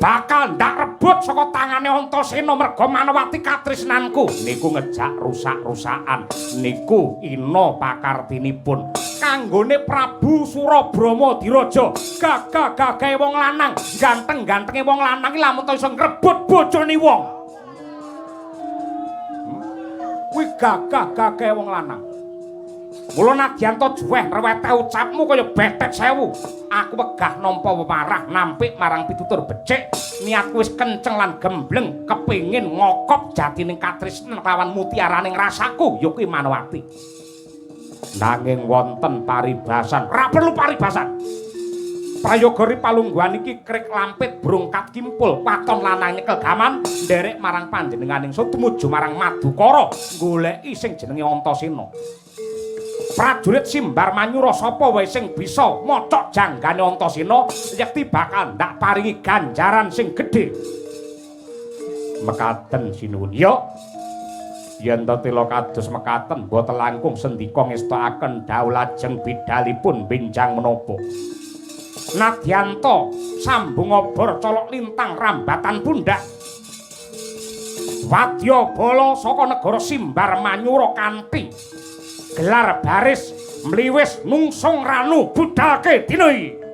bakal ndak rebut saka tangane Antasena merga Manawati katresnanku niku ngejak rusak-rusakan niku ina pakartinipun kanggone Prabu Surabrama diraja gagah-gagahe wong lanang ganteng-gantenge wong lanang iki lamun iso ngrebut bojone wong kuwi gagah-gagahe wong lanang mula nadyan to juweh rewete ucapmu kaya betet sewu aku wegah nampa wemarah nampik marang pitutur becik niatku wis kenceng lan gembleng kepingin ngokop jatining katresnan lawan mutiaraning rasaku ya kuwi Manawati nanging wonten paribasan ora perlu paribasan prayogori palungguhan iki krik lampit brungkat kimpul waton lanang nyekel gaman nderek marang panjenenganing tumuju marang Madukara goleki sing jenenge Antasena prajurit Simbar Manyura sapa wae sing bisa mocok janggane Antasena yekti bakal ndak paringi ganjaran sing gedhe. Mekaten sinuwun ya. Yen to tila kados mekaten boten langkung sendika ngestakaken dawuh lajeng bidalipun benjang menapa. Nadyanto sambung obor colok lintang rambatan pundak. Wadya bala saka negara Simbar Manyura kanthi gelar baris mliwis nungsung ranu budalke dina iki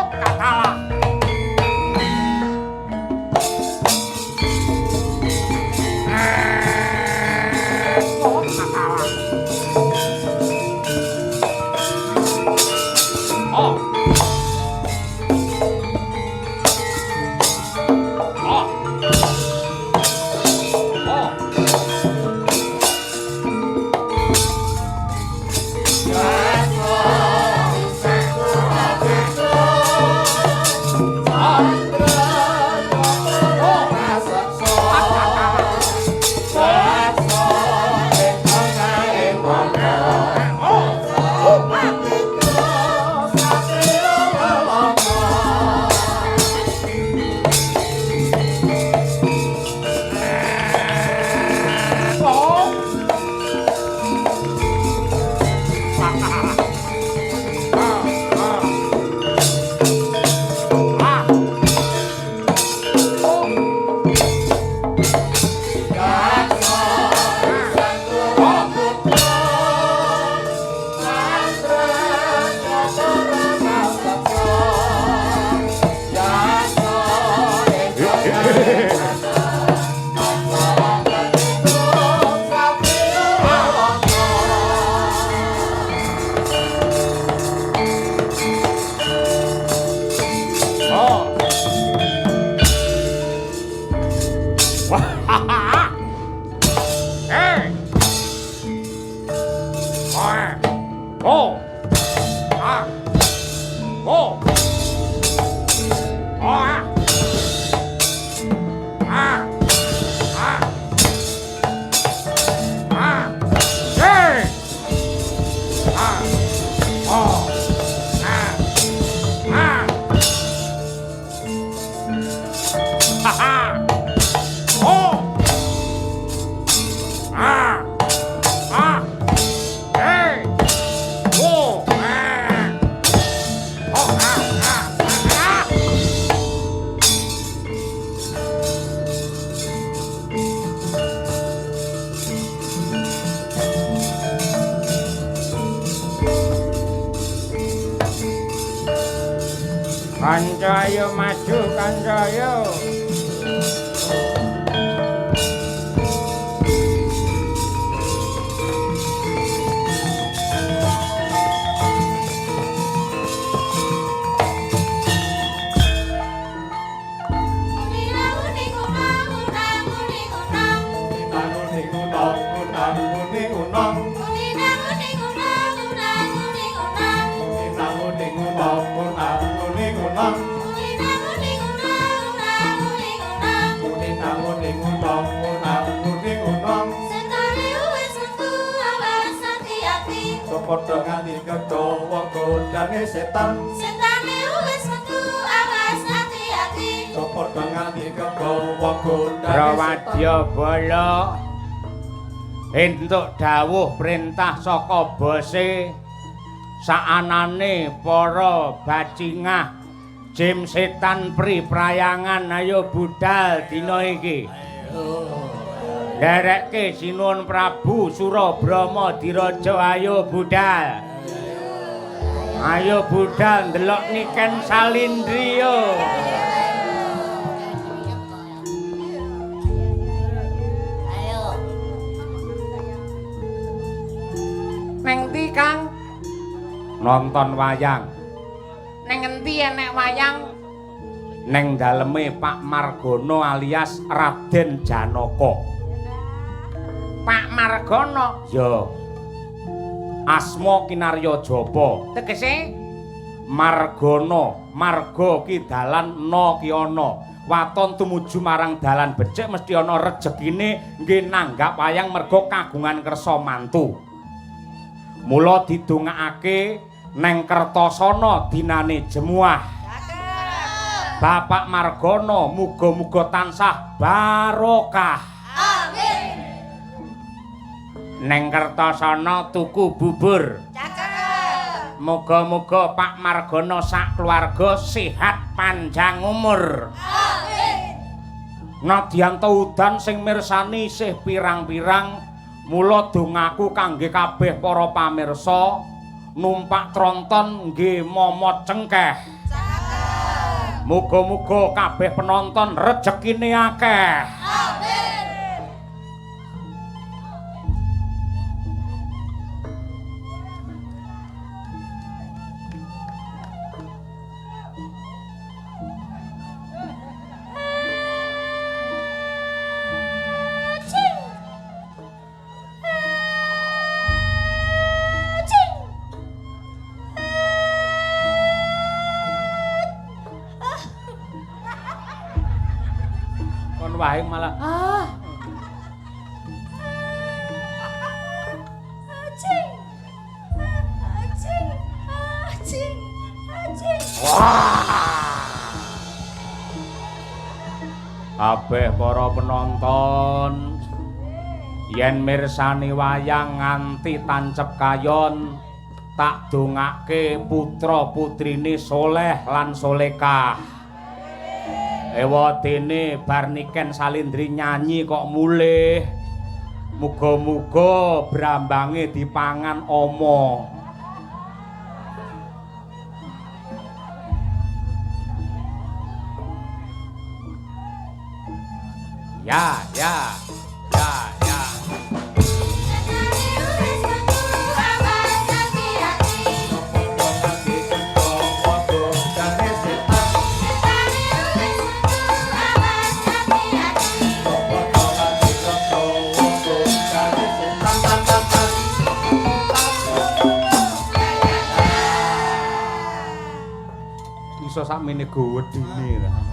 Oh, katalah. Oh, katalah. Oh. Oh. Oh. Kancayo maju kancayo. Padha nganti kedawa godane setan setane wis metu awas ati-ati padha nganti kedawa godane Prawadya bala entuk dawuh perintah saka bose saanane para bajingah jim setan priprayangan ayo budal dina iki Derekke Sinuwun Prabu Surabrama Diraja ayo budal. Ayo budal ndelok Niken Salindriya. ayo Neng ndi, Kang? Nonton wayang. Neng endi enek wayang? Neng daleme Pak Margono alias Raden Janaka. Pak Margono. Ya. Asma kinarya jaba. Tegese Margono, marga ki dalan na ki ana. Waton tumuju marang dalan becik mesti ana rejekine nggih nanggap wayang merga kagungan kersa mantu. Mula didongakake neng Kertasana dinane Jemuah. Bapak Margono muga-muga tansah barokah. amin Neng Kertasana tuku bubur. cakep Muga-muga Pak Margono sak keluarga sehat panjang umur. amin Nadyan udan sing mirsani isih pirang-pirang, mula dongaku kangge kabeh para pamirsa numpak tronton nggih momot cengkeh. cakep Muga-muga kabeh penonton rejekine akeh. Amin. Kon wae malah Acing. Acing. Acing. Acing. kabeh para penonton yen mirsani wayang nganti tancep kayon tak dongake putra putrine soleh lan solekah. Ewadene bar niken Salindri nyanyi kok mulih. Muga-muga brambange dipangan ama. Ya. Iso sakmene gowedine.